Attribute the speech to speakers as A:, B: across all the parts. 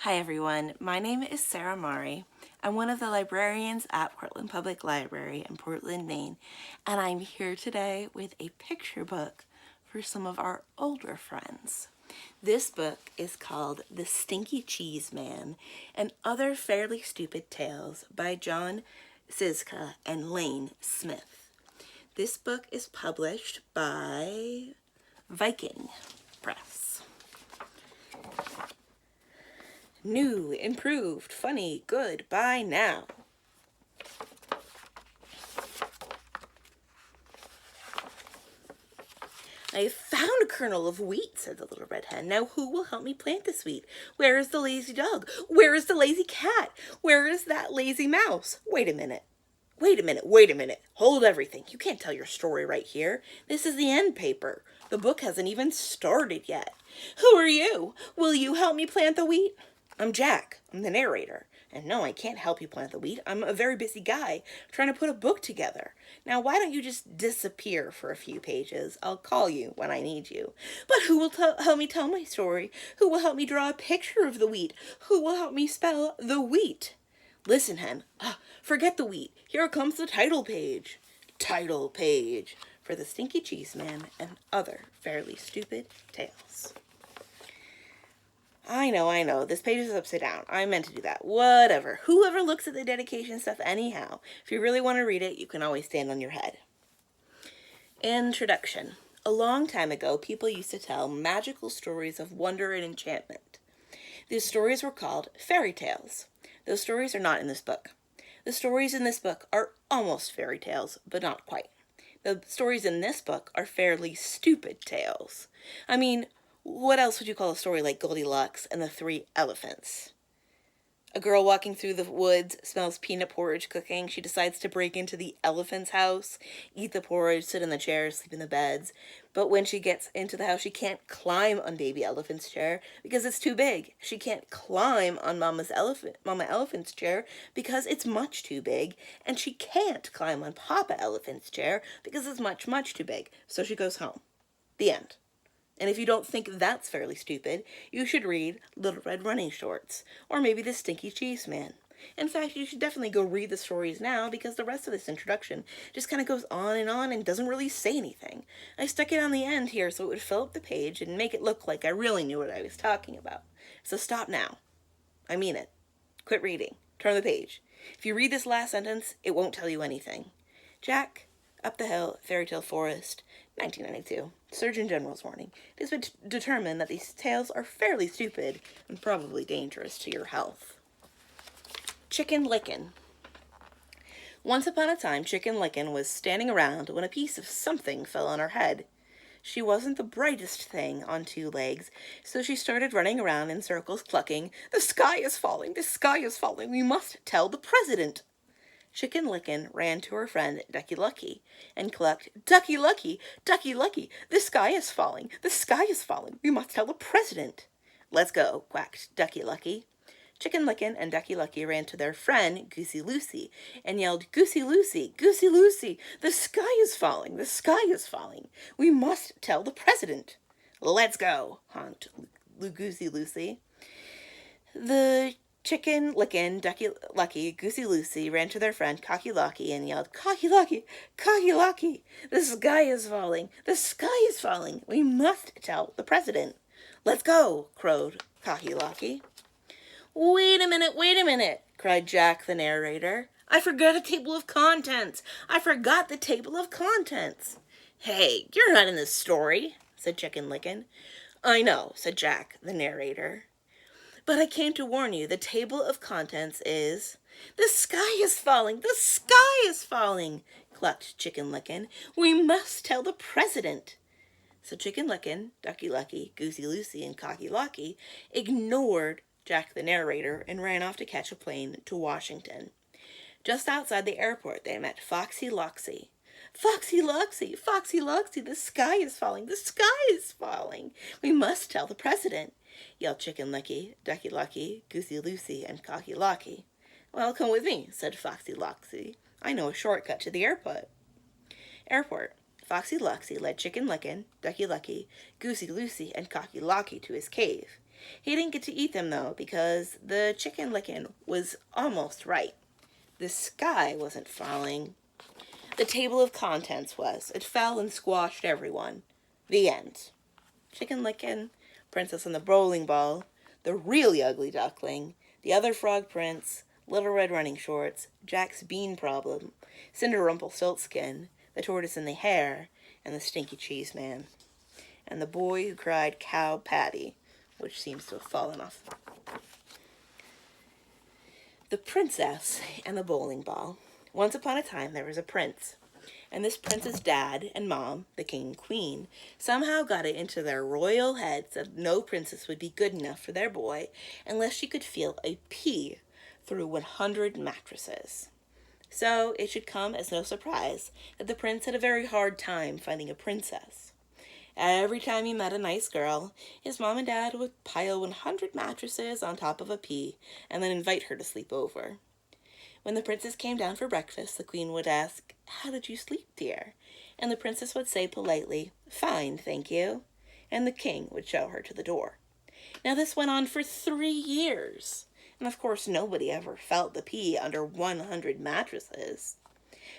A: Hi everyone, my name is Sarah Mari. I'm one of the librarians at Portland Public Library in Portland, Maine, and I'm here today with a picture book for some of our older friends. This book is called The Stinky Cheese Man and Other Fairly Stupid Tales by Jon Scieszka and Lane Smith. This book is published by Viking Press. New, improved, funny, good, buy now. I have found a kernel of wheat, said the little red hen. Now who will help me plant this wheat? Where is the lazy dog? Where is the lazy cat? Where is that lazy mouse? Wait a minute. Wait a minute, wait a minute. Hold everything. You can't tell your story right here. This is the end paper. The book hasn't even started yet. Who are you? Will you help me plant the wheat? I'm Jack. I'm the narrator. And no, I can't help you plant the wheat. I'm a very busy guy trying to put a book together. Now, why don't you just disappear for a few pages? I'll call you when I need you. But who will help me tell my story? Who will help me draw a picture of the wheat? Who will help me spell the wheat? Listen, hen. Forget the wheat. Here comes the title page. Title page for The Stinky Cheese Man and Other Fairly Stupid Tales. I know, this page is upside down. I meant to do that. Whatever. Whoever looks at the dedication stuff anyhow. If you really want to read it, you can always stand on your head. Introduction. A long time ago, people used to tell magical stories of wonder and enchantment. These stories were called fairy tales. Those stories are not in this book. The stories in this book are almost fairy tales, but not quite. The stories in this book are fairly stupid tales. I mean, what else would you call a story like Goldilocks and the 3 elephants? A girl walking through the woods smells peanut porridge cooking. She decides to break into the elephant's house, eat the porridge, sit in the chairs, sleep in the beds. But when she gets into the house, she can't climb on baby elephant's chair because it's too big. She can't climb on mama elephant's chair because it's much too big. And she can't climb on papa elephant's chair because it's much, much too big. So she goes home. The end. And if you don't think that's fairly stupid, you should read Little Red Running Shorts, or maybe The Stinky Cheese Man. In fact, you should definitely go read the stories now because the rest of this introduction just kind of goes on and doesn't really say anything. I stuck it on the end here so it would fill up the page and make it look like I really knew what I was talking about. So stop now. I mean it. Quit reading. Turn the page. If you read this last sentence, it won't tell you anything. Jack, up the hill, Fairy Tale Forest, 1992. Surgeon General's warning. It has been determined that these tales are fairly stupid and probably dangerous to your health. Chicken Licken. Once upon a time, Chicken Licken was standing around when a piece of something fell on her head. She wasn't the brightest thing on 2 legs, so she started running around in circles clucking, "The sky is falling! The sky is falling! We must tell the president!" Chicken Licken ran to her friend Ducky Lucky and clucked, "Ducky Lucky! Ducky Lucky! The sky is falling! The sky is falling! We must tell the president!" "Let's go," quacked Ducky Lucky. Chicken Licken and Ducky Lucky ran to their friend Goosey Lucy and yelled, "Goosey Lucy! Goosey Lucy! The sky is falling! The sky is falling! We must tell the president!" "Let's go," honked Goosey Lucy. The Chicken Licken, Ducky Lucky, Goosey Lucy ran to their friend Cocky Locky and yelled, "Cocky Locky! Cocky Locky! The sky is falling! The sky is falling! We must tell the president!" "Let's go!" crowed Cocky Locky. Wait a minute, cried Jack the narrator. "I forgot a table of contents! I forgot the table of contents!" "Hey, you're not in this story," said Chicken Licken. "I know," said Jack the narrator. "But I came to warn you, the table of contents is—" "The sky is falling! The sky is falling!" clucked Chicken Licken. "We must tell the president!" So Chicken Licken, Ducky Lucky, Goosey Lucy, and Cocky Locky ignored Jack the narrator and ran off to catch a plane to Washington. Just outside the airport, they met Foxy Loxy. "Foxy Loxy! Foxy Loxy! The sky is falling! The sky is falling! We must tell the president!" yelled Chicken Licky, Ducky Lucky, Goosey Lucy, and Cocky Locky. "Well, come with me," said Foxy Loxy. "I know a shortcut to the airport." Foxy Loxy led Chicken Licken, Ducky Lucky, Goosey Lucy, and Cocky Locky to his cave. He didn't get to eat them, though, because the chicken licking was almost right. The sky wasn't falling. The table of contents was. It fell and squashed everyone. The end. Chicken licking, Princess and the Bowling Ball, the really ugly duckling, the other frog prince, Little Red Running Shorts, Jack's bean problem, Cinderrumpelstiltskin, the tortoise and the hare, and the Stinky Cheese Man, and the boy who cried cow patty, which seems to have fallen off. The Princess and the Bowling Ball. Once upon a time there was a prince, and this prince's dad and mom, the king and queen, somehow got it into their royal heads that no princess would be good enough for their boy unless she could feel a pea through 100 mattresses. So it should come as no surprise that the prince had a very hard time finding a princess. Every time he met a nice girl, his mom and dad would pile 100 mattresses on top of a pea and then invite her to sleep over. When the princess came down for breakfast, the queen would ask, "How did you sleep, dear?" And the princess would say politely, "Fine, thank you." And the king would show her to the door. Now this went on for 3 years. And of course nobody ever felt the pea under 100 mattresses.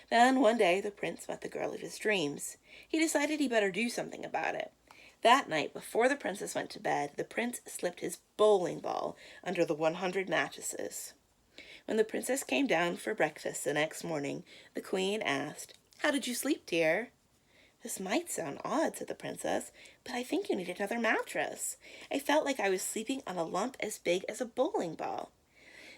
A: Then one day the prince met the girl of his dreams. He decided he better do something about it. That night, before the princess went to bed, the prince slipped his bowling ball under the 100 mattresses. When the princess came down for breakfast the next morning, the queen asked, "How did you sleep, dear?" "This might sound odd," said the princess, "but I think you need another mattress. I felt like I was sleeping on a lump as big as a bowling ball."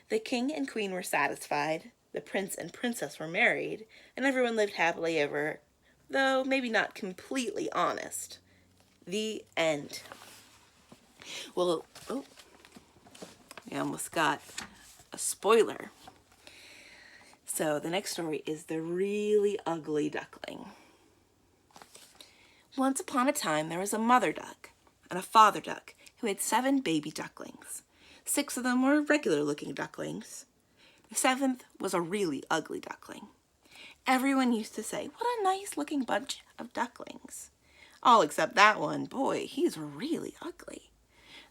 A: The king and queen were satisfied, the prince and princess were married, and everyone lived happily ever, though maybe not completely honest. The end. Well, I almost got a spoiler. So the next story is The Really Ugly Duckling. Once upon a time there was a mother duck and a father duck who had 7 baby ducklings. 6 of them were regular-looking ducklings. The 7th was a really ugly duckling. Everyone used to say, "What a nice-looking bunch of ducklings." All except that one. Boy, he's really ugly.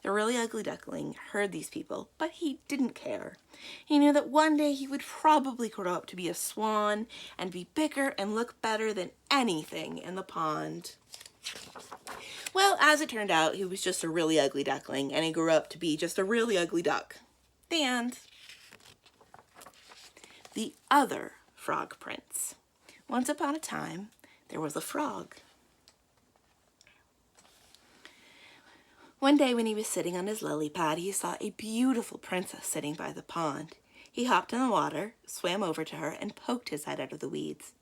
A: The really ugly duckling heard these people, but he didn't care. He knew that one day he would probably grow up to be a swan and be bigger and look better than anything in the pond. Well, as it turned out, he was just a really ugly duckling, and he grew up to be just a really ugly duck. The end. The Other Frog Prince. Once upon a time, there was a frog. One day when he was sitting on his lily pad, he saw a beautiful princess sitting by the pond. He hopped in the water, swam over to her, and poked his head out of the weeds.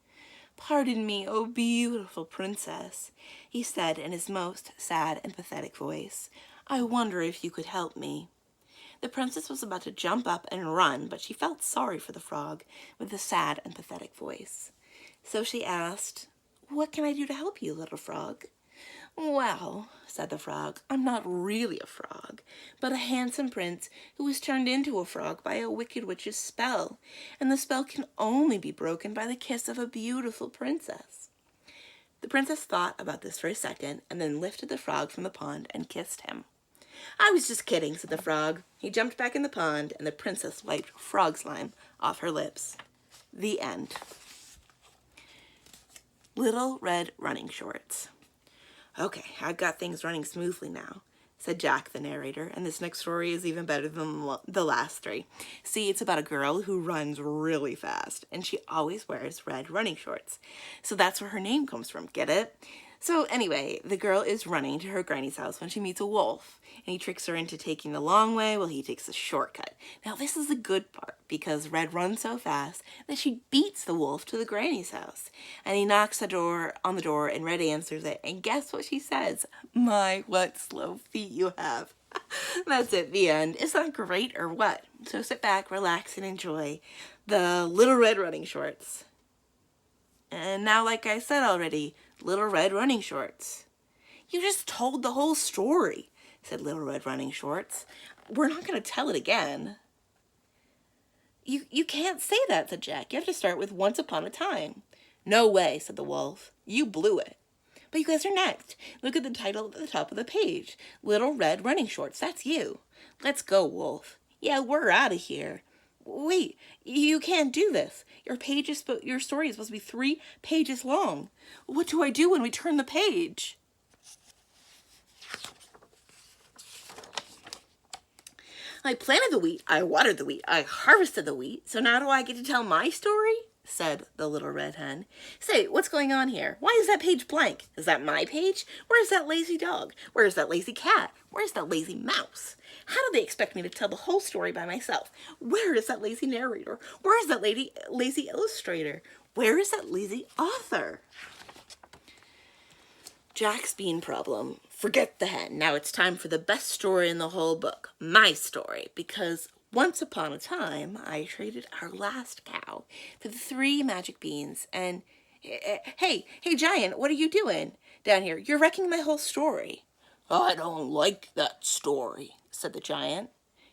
A: "Pardon me, oh beautiful princess," he said in his most sad and pathetic voice. "I wonder if you could help me." The princess was about to jump up and run, but she felt sorry for the frog with the sad and pathetic voice. So she asked, "What can I do to help you, little frog?" "Well," said the frog, "I'm not really a frog, but a handsome prince who was turned into a frog by a wicked witch's spell, and the spell can only be broken by the kiss of a beautiful princess." The princess thought about this for a second, and then lifted the frog from the pond and kissed him. "I was just kidding," said the frog. He jumped back in the pond, and the princess wiped frog slime off her lips. The end. Little Red Running Shorts. "Okay, I've got things running smoothly now," said Jack, the narrator, and this next story is even better than the last 3. See, it's about a girl who runs really fast, and she always wears red running shorts. So that's where her name comes from, get it? So anyway, the girl is running to her granny's house when she meets a wolf, and he tricks her into taking the long way while he takes the shortcut. Now this is the good part, because Red runs so fast that she beats the wolf to the granny's house. And he knocks on the door, and Red answers it, and guess what she says? "My, what slow feet you have." That's it, the end. Isn't that great or what? So sit back, relax, and enjoy the Little Red Running Shorts. And now, like I said already, Little Red Running Shorts. "You just told the whole story," said Little Red Running Shorts. "We're not going to tell it again." You can't say that," said Jack. "You have to start with once upon a time." "No way," said the wolf. "You blew it." But you guys are next. Look at the title at the top of the page. Little Red Running Shorts. That's you. Let's go, Wolf. Yeah, we're out of here. Wait, you can't do this. Your story is supposed to be 3 pages long. What do I do when we turn the page? I planted the wheat, I watered the wheat, I harvested the wheat, so now do I get to tell my story? Said the little red hen. Say, what's going on here? Why is that page blank? Is that my page? Where's that lazy dog? Where's that lazy cat? Where's that lazy mouse? How do they expect me to tell the whole story by myself? Where is that lazy narrator? Where is that lazy illustrator? Where is that lazy author? Jack's bean problem. Forget the hen. Now it's time for the best story in the whole book. My story. Because once upon a time, I traded our last cow for the 3 magic beans. And, hey, Giant, what are you doing down here? You're wrecking my whole story. I don't like that story, said the giant.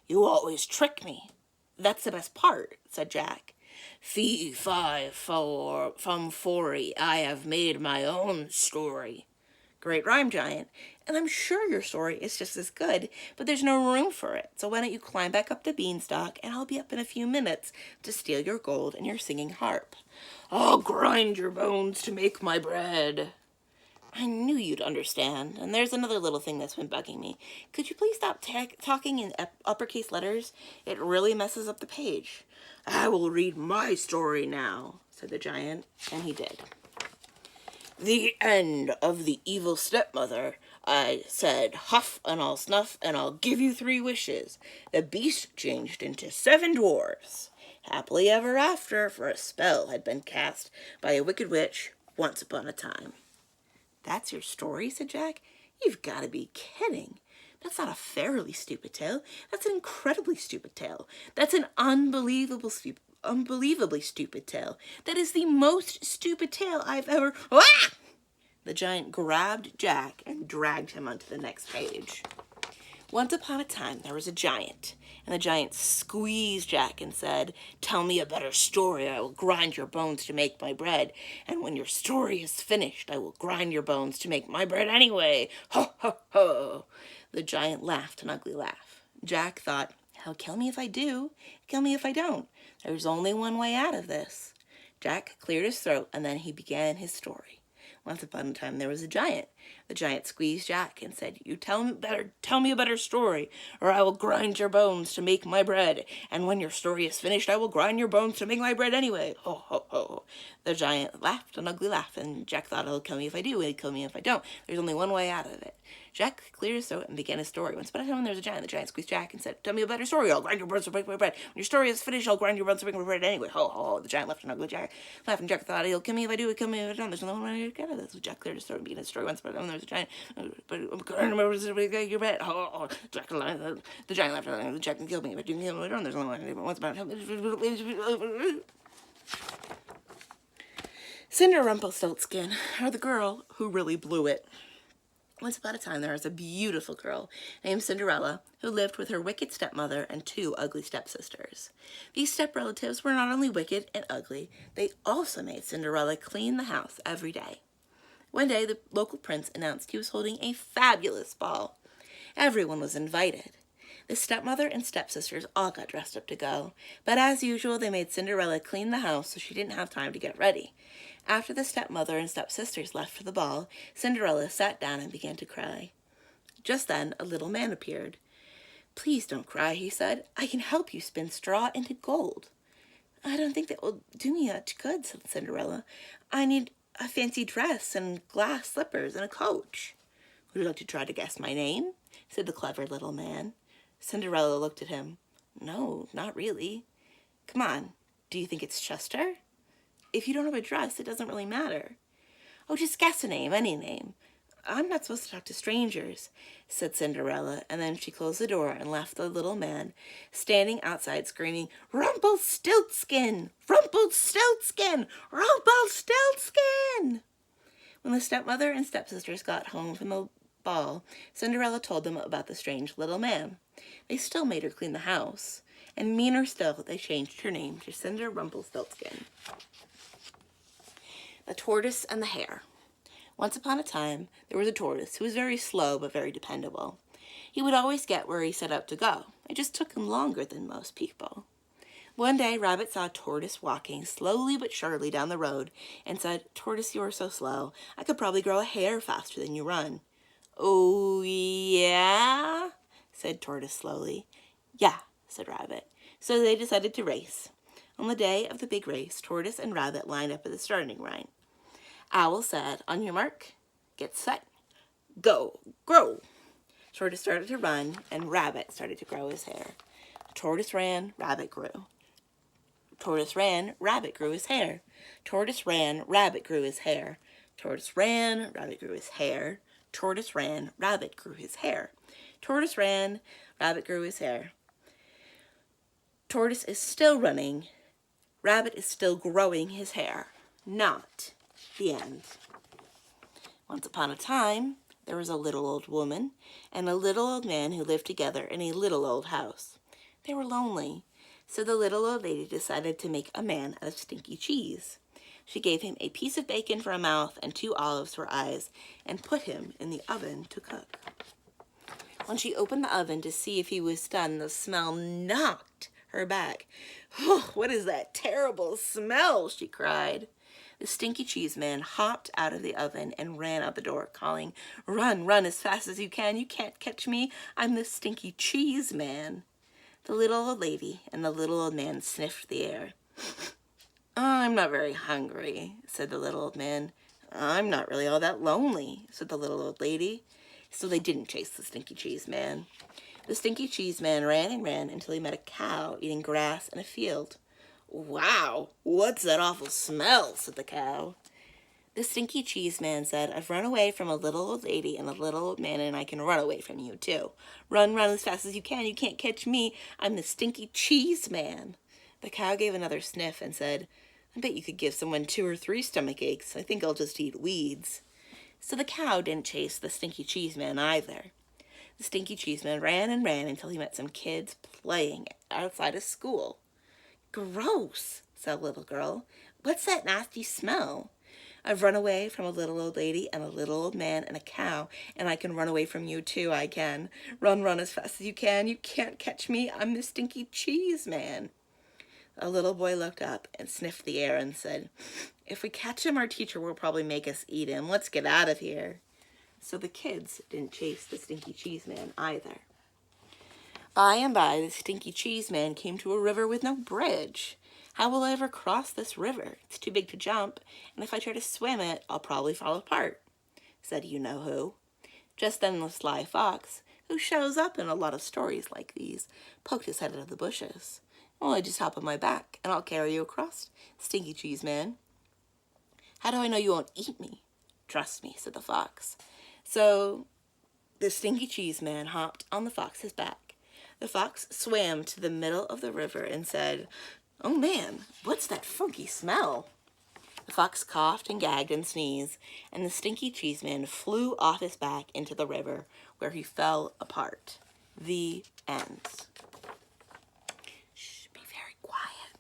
A: You always trick me. That's the best part, said Jack. Fee, fi, fo, fum, fory, I have made my own story. Great rhyme, Giant. And I'm sure your story is just as good, but there's no room for it. So why don't you climb back up the beanstalk, and I'll be up in a few minutes to steal your gold and your singing harp. I'll grind your bones to make my bread. I knew you'd understand. And there's another little thing that's been bugging me. Could you please stop talking in uppercase letters? It really messes up the page. I will read my story now, said the giant, and he did. The end of the evil stepmother. I said, huff and I'll snuff and I'll give you 3 wishes. The beast changed into 7 dwarfs. Happily ever after, for a spell had been cast by a wicked witch once upon a time. That's your story, said Jack. You've got to be kidding. That's not a fairly stupid tale. That's an incredibly stupid tale. That's an unbelievably stupid tale. That is the most stupid tale I've ever... Ah! The giant grabbed Jack and dragged him onto the next page. Once upon a time, there was a giant, and the giant squeezed Jack and said, Tell me a better story, I will grind your bones to make my bread, and when your story is finished, I will grind your bones to make my bread anyway. Ho, ho, ho. The giant laughed an ugly laugh. Jack thought, He'll kill me if I do, kill me if I don't. There's only one way out of this. Jack cleared his throat, and then he began his story. Once upon a time, there was a giant. The giant squeezed Jack and said, Tell me a better story, or I will grind your bones to make my bread. And when your story is finished, I will grind your bones to make my bread anyway. Ho, ho, ho. The giant laughed an ugly laugh, and Jack thought, He'll kill me if I do, he'll kill me if I don't. There's only one way out of it. Jack cleared his throat and began his story. Once upon a time, there was a giant. The giant squeezed Jack and said, Tell me a better story, I'll grind your bones to make my bread. When your story is finished, I'll grind your bones to make my bread anyway. Ho, ho, ho. The giant laughed an ugly laugh, and Jack thought, He'll kill me if I do, he'll kill me if I don't. There's only one way to get out of this. So Jack cleared his throat and began his story. Once upon a time, there was a giant. But your bread. Oh, Jack, the giant laughed. The Jack can kill me, but you can kill me. There's only one. Once upon a time. Cinder Rumpelstiltskin, or the girl who really blew it. Once upon a time, there was a beautiful girl named Cinderella who lived with her wicked stepmother and 2 ugly stepsisters. These step-relatives were not only wicked and ugly, they also made Cinderella clean the house every day. One day, the local prince announced he was holding a fabulous ball. Everyone was invited. The stepmother and stepsisters all got dressed up to go, but as usual, they made Cinderella clean the house so she didn't have time to get ready. After the stepmother and stepsisters left for the ball, Cinderella sat down and began to cry. Just then, a little man appeared. Please don't cry, he said. I can help you spin straw into gold. I don't think that will do me much good, said Cinderella. I need a fancy dress and glass slippers and a coach. Would you like to try to guess my name? Said the clever little man. Cinderella looked at him. No, not really. Come on, do you think it's Chester? If you don't have a dress, it doesn't really matter. Oh, just guess a name, any name. I'm not supposed to talk to strangers, said Cinderella, and then she closed the door and left the little man standing outside screaming, Rumpelstiltskin! Rumpelstiltskin! Rumpelstiltskin! When the stepmother and stepsisters got home from the ball, Cinderella told them about the strange little man. They still made her clean the house, and meaner still, they changed her name to Cinder Rumpelstiltskin. The Tortoise and the Hare. Once upon a time, there was a tortoise who was very slow but very dependable. He would always get where he set out to go. It just took him longer than most people. One day, Rabbit saw a tortoise walking slowly but surely down the road and said, "Tortoise, you are so slow. I could probably grow a hair faster than you run." "Oh, yeah?" said Tortoise slowly. "Yeah," said Rabbit. So they decided to race. On the day of the big race, Tortoise and Rabbit lined up at the starting line. Owl said, "On your mark, get set, go, grow." Tortoise started to run, and Rabbit started to grow his hair. Tortoise ran, Rabbit grew. Tortoise ran, Rabbit grew his hair. Tortoise ran, Rabbit grew his hair. Tortoise ran, Rabbit grew his hair. Tortoise ran, Rabbit grew his hair. Tortoise ran, Rabbit grew his hair. Tortoise is still running. Rabbit is still growing his hair. Not the end. Once upon a time, there was a little old woman and a little old man who lived together in a little old house. They were lonely, so the little old lady decided to make a man out of stinky cheese. She gave him a piece of bacon for a mouth and 2 olives for eyes and put him in the oven to cook. When she opened the oven to see if he was done, the smell knocked her back. "Oh, what is that terrible smell?" she cried. The Stinky Cheese Man hopped out of the oven and ran out the door, calling, "Run, run as fast as you can. You can't catch me. I'm the Stinky Cheese Man." The little old lady and the little old man sniffed the air. "I'm not very hungry," said the little old man. "I'm not really all that lonely," said the little old lady. So they didn't chase the Stinky Cheese Man. The Stinky Cheese Man ran and ran until he met a cow eating grass in a field. "Wow, what's that awful smell?" said the cow. The Stinky Cheese Man said, "I've run away from a little old lady and a little old man, and I can run away from you too. Run, run as fast as you can. You can't catch me. I'm the Stinky Cheese Man." The cow gave another sniff and said, "I bet you could give someone 2 or 3 stomach aches. I think I'll just eat weeds." So the cow didn't chase the Stinky Cheese Man either. The Stinky Cheese Man ran and ran until he met some kids playing outside of school. "Gross," said a little girl. "What's that nasty smell?" "I've run away from a little old lady and a little old man and a cow, and I can run away from you too, I can. Run, run as fast as you can. You can't catch me. I'm the Stinky Cheese Man." A little boy looked up and sniffed the air and said, "If we catch him, our teacher will probably make us eat him. Let's get out of here." So the kids didn't chase the Stinky Cheese Man either. By and by, the Stinky Cheese Man came to a river with no bridge. "How will I ever cross this river? It's too big to jump, and if I try to swim it, I'll probably fall apart," said you-know-who. Just then the sly fox, who shows up in a lot of stories like these, poked his head out of the bushes. "Well, I just hop on my back, and I'll carry you across, Stinky Cheese Man." "How do I know you won't eat me?" "Trust me," said the fox. So the Stinky Cheese Man hopped on the fox's back. The fox swam to the middle of the river and said, "Oh man, what's that funky smell?" The fox coughed and gagged and sneezed, and the Stinky Cheese Man flew off his back into the river, where he fell apart. The end. Shh, be very quiet.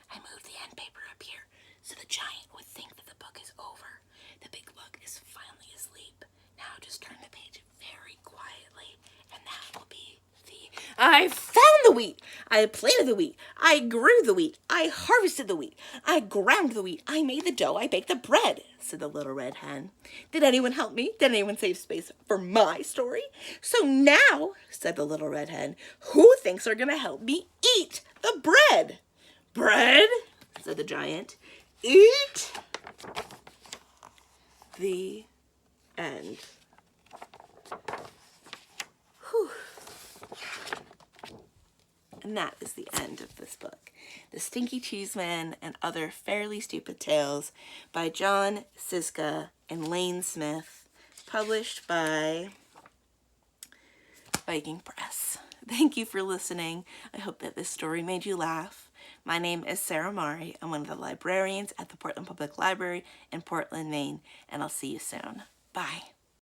A: I moved the end paper up here so the giant would think that the book is over. The big book is finally asleep. Now just turn the page very quietly, and that will be the... I found the wheat! I planted the wheat. I grew the wheat. I harvested the wheat. I ground the wheat. I made the dough. I baked the bread," said the little red hen. "Did anyone help me? Did anyone save space for my story? So now," said the little red hen, "who thinks they're going to help me eat the bread?" "Bread?" said the giant. "Eat." The end. Whew. And that is the end of this book, The Stinky Cheese Man and Other Fairly Stupid Tales by Jon Scieszka and Lane Smith, published by Viking Press. Thank you for listening. I hope that this story made you laugh. My name is Sarah Mari. I'm one of the librarians at the Portland Public Library in Portland, Maine, and I'll see you soon. Bye.